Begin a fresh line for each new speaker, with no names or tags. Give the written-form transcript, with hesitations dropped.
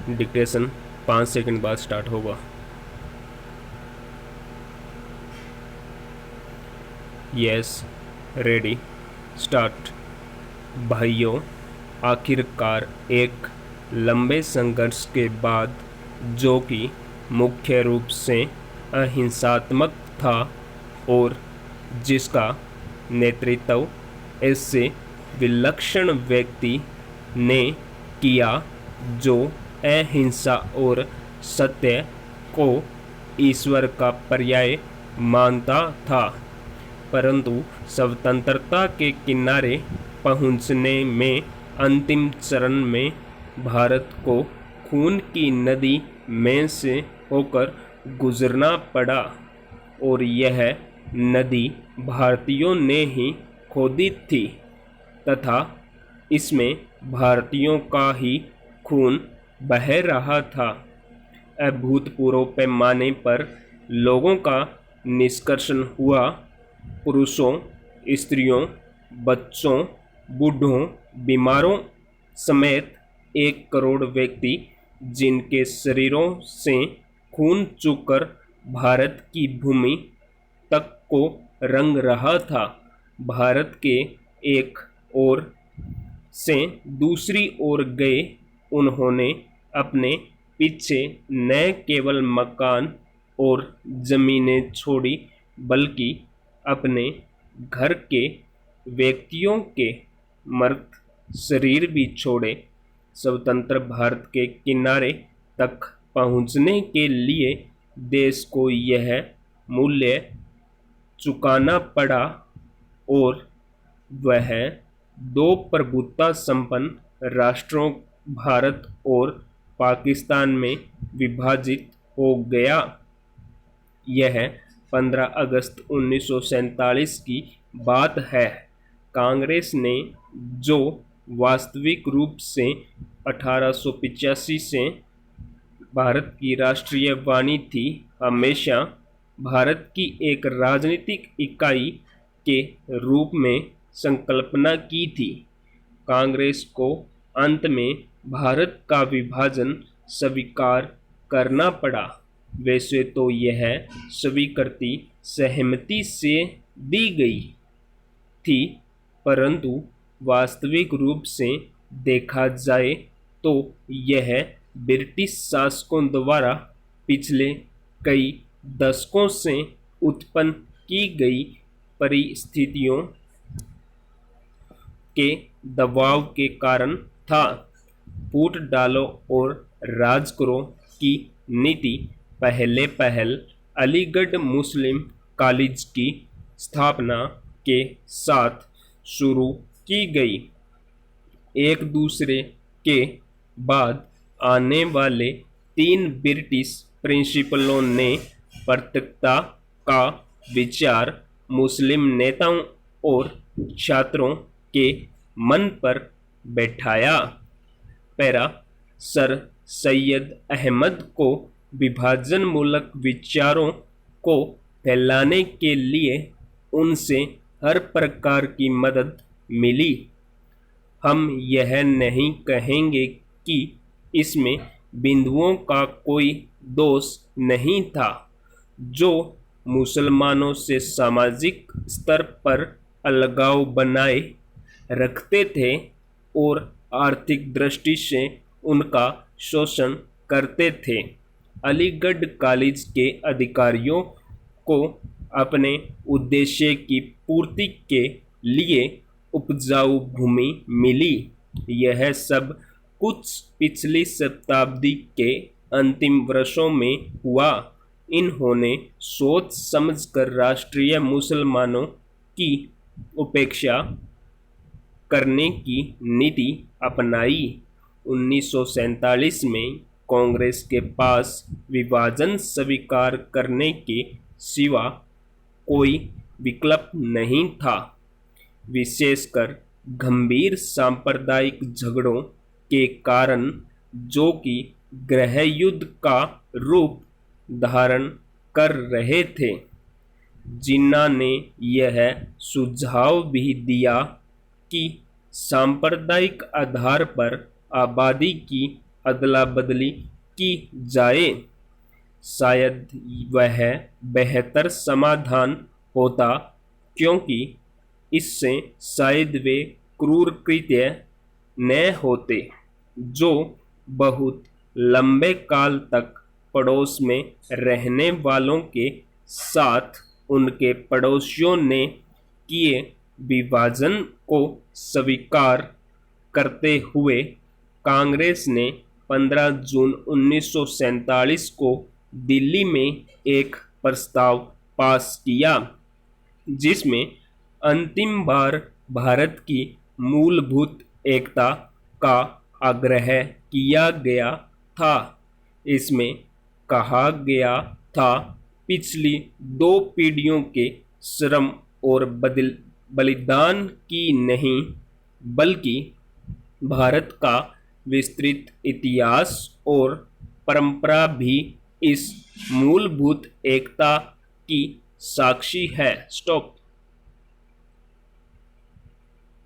Dictation 5 second बाद start होगा। Yes, ready, start. भाइयों, आखिरकार एक लंबे संघर्ष के बाद, जो कि मुख्य रूप से अहिंसात्मक था और जिसका नेतृत्व ऐसे विलक्षण व्यक्ति ने किया जो अहिंसा और सत्य को ईश्वर का पर्याय मानता था, परंतु स्वतंत्रता के किनारे पहुंचने में अंतिम चरण में भारत को खून की नदी में से होकर गुजरना पड़ा, और यह नदी भारतीयों ने ही खोदी थी तथा इसमें भारतीयों का ही खून बह रहा था। अभूतपूर्व पैमाने पर लोगों का निष्कर्षण हुआ। पुरुषों, स्त्रियों, बच्चों, बूढ़ों, बीमारों समेत 1 करोड़ व्यक्ति, जिनके शरीरों से खून चूकर भारत की भूमि तक को रंग रहा था, भारत के एक ओर से दूसरी ओर गए। उन्होंने अपने पीछे न केवल मकान और जमीनें छोड़ी, बल्कि अपने घर के व्यक्तियों के मर्त शरीर भी छोड़े। स्वतंत्र भारत के किनारे तक पहुंचने के लिए देश को यह मूल्य चुकाना पड़ा, और वह 2 प्रभुत्व संपन्न राष्ट्रों भारत और पाकिस्तान में विभाजित हो गया। यह 15 अगस्त 1947 की बात है। कांग्रेस ने, जो वास्तविक रूप से 1885 से भारत की राष्ट्रीय वाणी थी, हमेशा भारत की एक राजनीतिक इकाई के रूप में संकल्पना की थी। कांग्रेस को अंत में भारत का विभाजन स्वीकार करना पड़ा। वैसे तो यह स्वीकृति सहमति से दी गई थी, परंतु वास्तविक रूप से देखा जाए तो यह ब्रिटिश शासकों द्वारा पिछले कई दशकों से उत्पन्न की गई परिस्थितियों के दबाव के कारण था। फूट डालो और राज करो की नीति पहल अलीगढ़ मुस्लिम कॉलेज की स्थापना के साथ शुरू की गई। एक दूसरे के बाद आने वाले 3 ब्रिटिश प्रिंसिपलों ने पृथकता का विचार मुस्लिम नेताओं और छात्रों के मन पर बैठाया। पैरा सर सैयद अहमद को विभाजनमूलक विचारों को फैलाने के लिए उनसे हर प्रकार की मदद मिली। हम यह नहीं कहेंगे कि इसमें बिंदुओं का कोई दोष नहीं था, जो मुसलमानों से सामाजिक स्तर पर अलगाव बनाए रखते थे और आर्थिक दृष्टि से उनका शोषण करते थे। अलीगढ़ कॉलेज के अधिकारियों को अपने उद्देश्य की पूर्ति के लिए उपजाऊ भूमि मिली। यह सब कुछ पिछली शताब्दी के अंतिम वर्षों में हुआ। इन्होंने सोच समझकर राष्ट्रीय मुसलमानों की उपेक्षा करने की नीति अपनाई। 1947 में कांग्रेस के पास विभाजन स्वीकार करने के सिवा कोई विकल्प नहीं था, विशेषकर गंभीर सांप्रदायिक झगड़ों के कारण, जो कि गृह युद्ध का रूप धारण कर रहे थे। जिन्ना ने यह सुझाव भी दिया कि सांप्रदायिक आधार पर आबादी की अदला बदली की जाए। शायद वह बेहतर समाधान होता, क्योंकि इससे शायद वे क्रूर कृत्य न होते जो बहुत लंबे काल तक पड़ोस में रहने वालों के साथ उनके पड़ोसियों ने किए विभाजन को स्वीकार करते हुए कांग्रेस ने 15 जून 1947 को दिल्ली में एक प्रस्ताव पास किया, जिसमें अंतिम बार भारत की मूलभूत एकता का आग्रह किया गया था। इसमें कहा गया था, पिछली 2 पीढ़ियों के श्रम और बलिदान की नहीं, बल्कि भारत का विस्तृत इतिहास और परंपरा भी इस मूलभूत एकता की साक्षी है। स्टॉप।